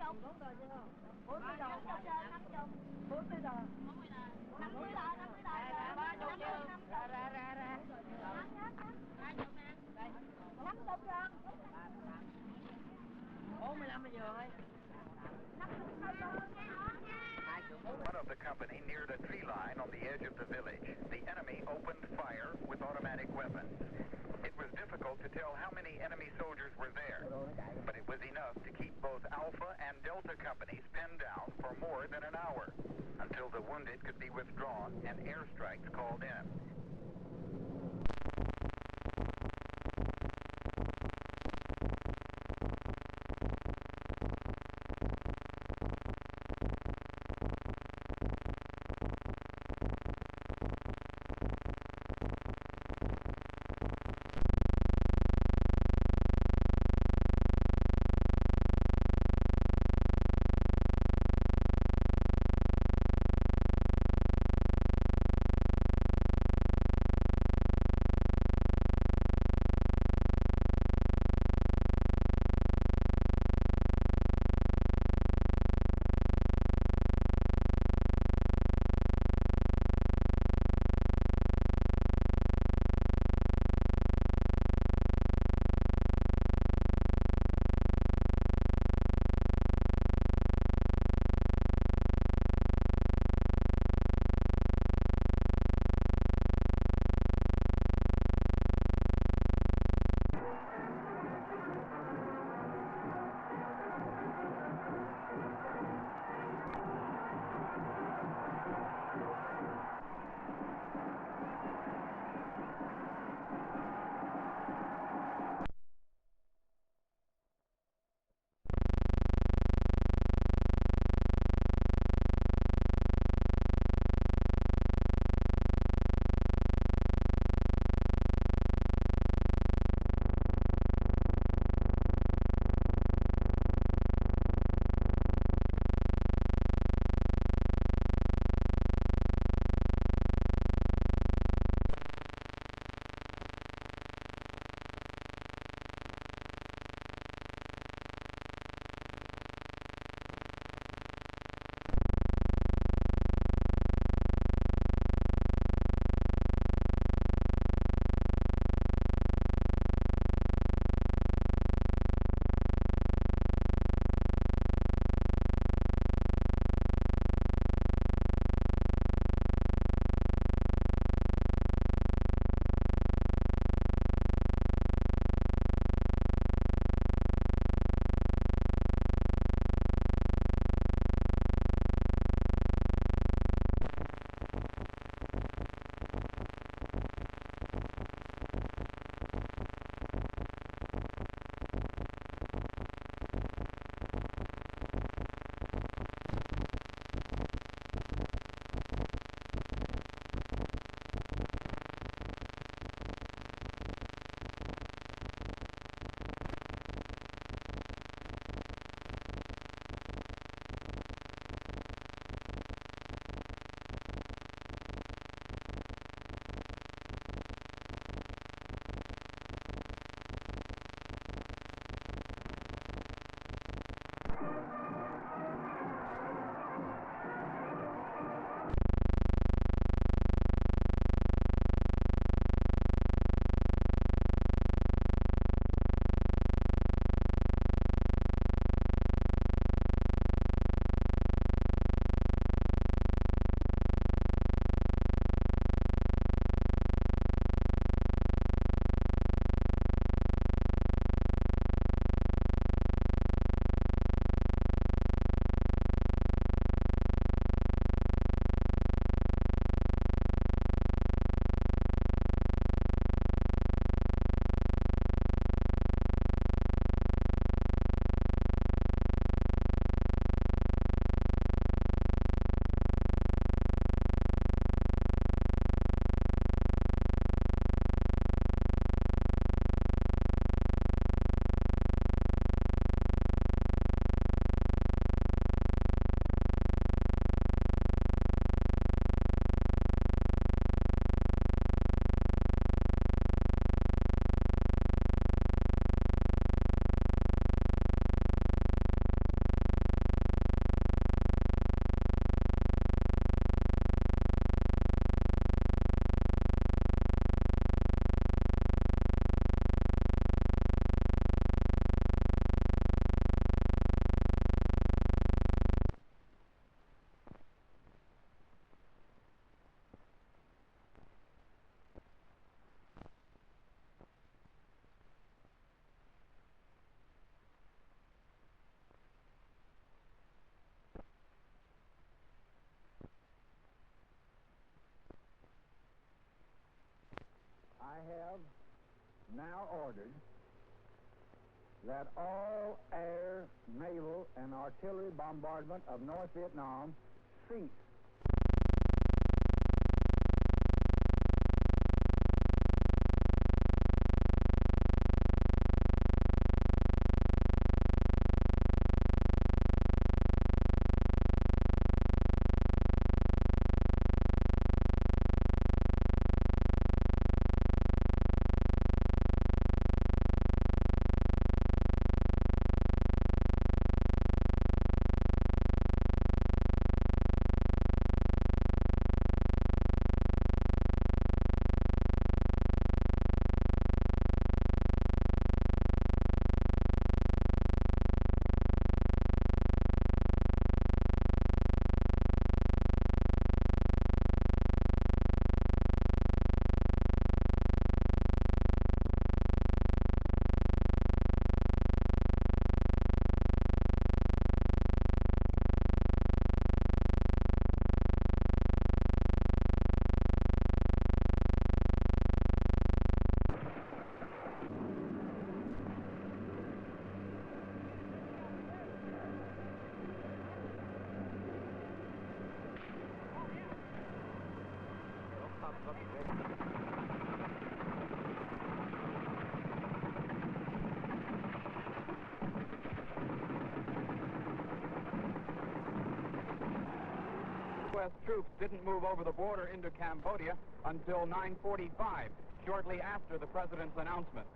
chục. 40 đồng. 40 đồng. 50 đồng. 50 đồng. 30 triệu. Ra. 50 đồng. 45 bây giờ ơi. One of the company near the tree line on the edge of the village. The enemy opened fire with automatic weapons. It was difficult to tell how many enemy soldiers were there, but it was enough to keep both Alpha and Delta companies pinned down for more than an hour, until the wounded could be withdrawn and airstrikes called in. now ordered that all air, naval, and artillery bombardment of North Vietnam cease. U.S. troops didn't move over the border into Cambodia until 9:45, shortly after the president's announcement.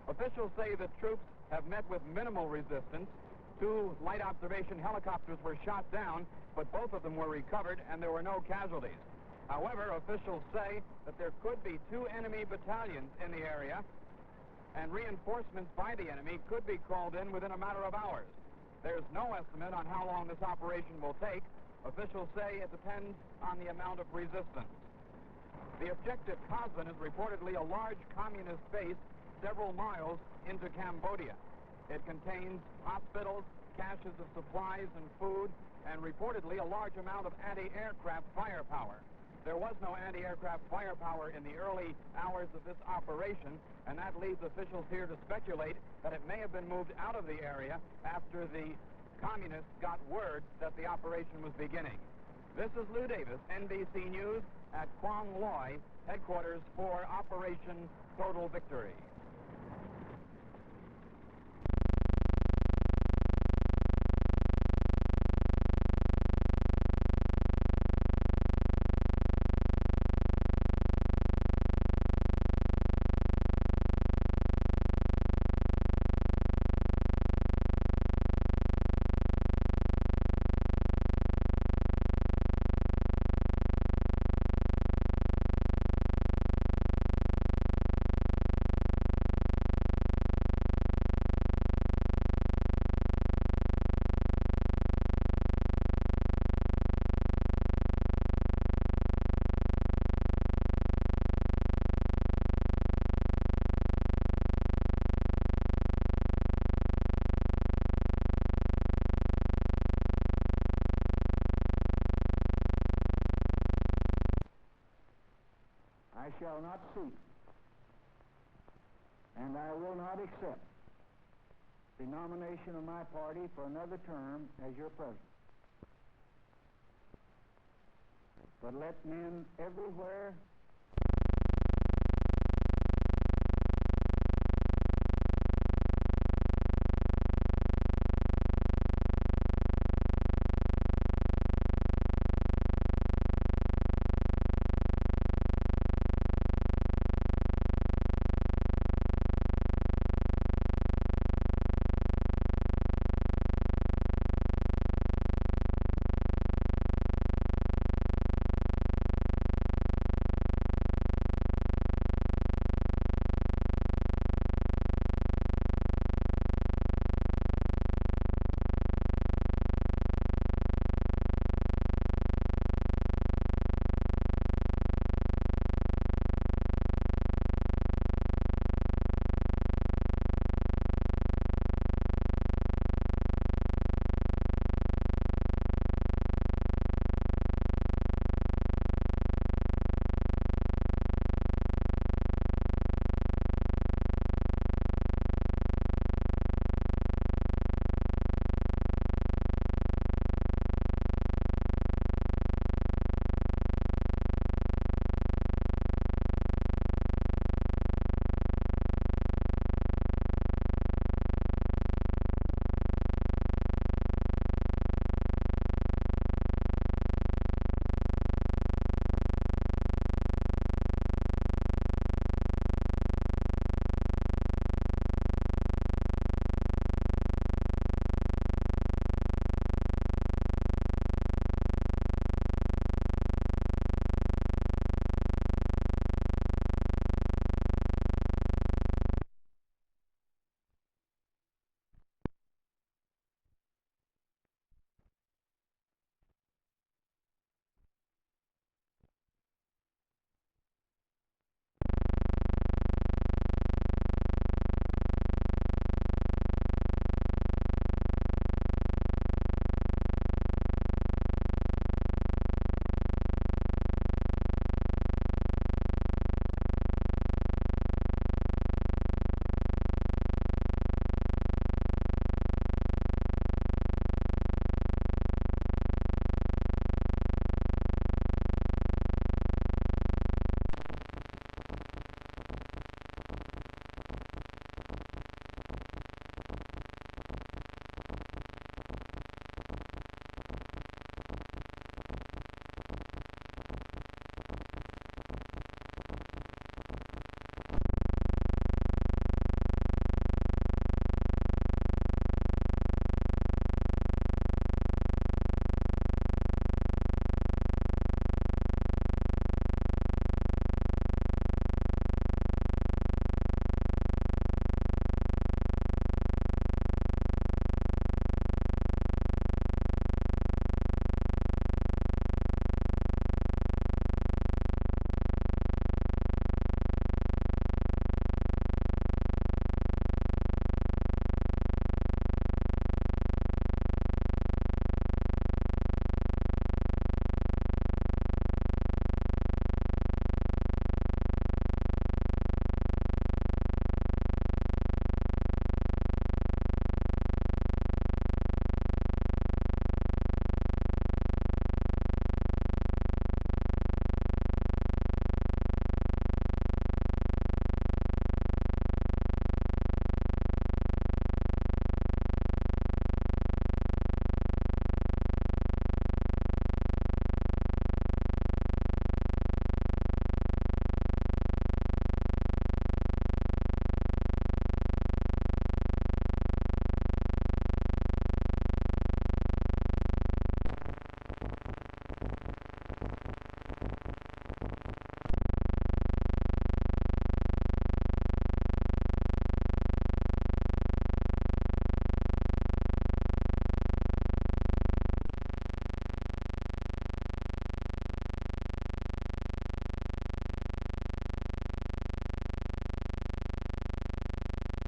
Officials say the troops have met with minimal resistance. 2 light observation helicopters were shot down, but both of them were recovered and there were no casualties. However, officials say that there could be 2 enemy battalions in the area, and reinforcements by the enemy could be called in within a matter of hours. There's no estimate on how long this operation will take. Officials say it depends on the amount of resistance. The objective, Kosvan, is reportedly a large communist base several miles into Cambodia. It contains hospitals, caches of supplies and food, and reportedly a large amount of anti-aircraft firepower. There was no anti-aircraft firepower in the early hours of this operation, and that leads officials here to speculate that it may have been moved out of the area after the communists got word that the operation was beginning. This is Lou Davis, NBC News at Quang Loy, headquarters for Operation Total Victory. I shall not seek, and I will not accept the nomination of my party for another term as your president. But let men everywhere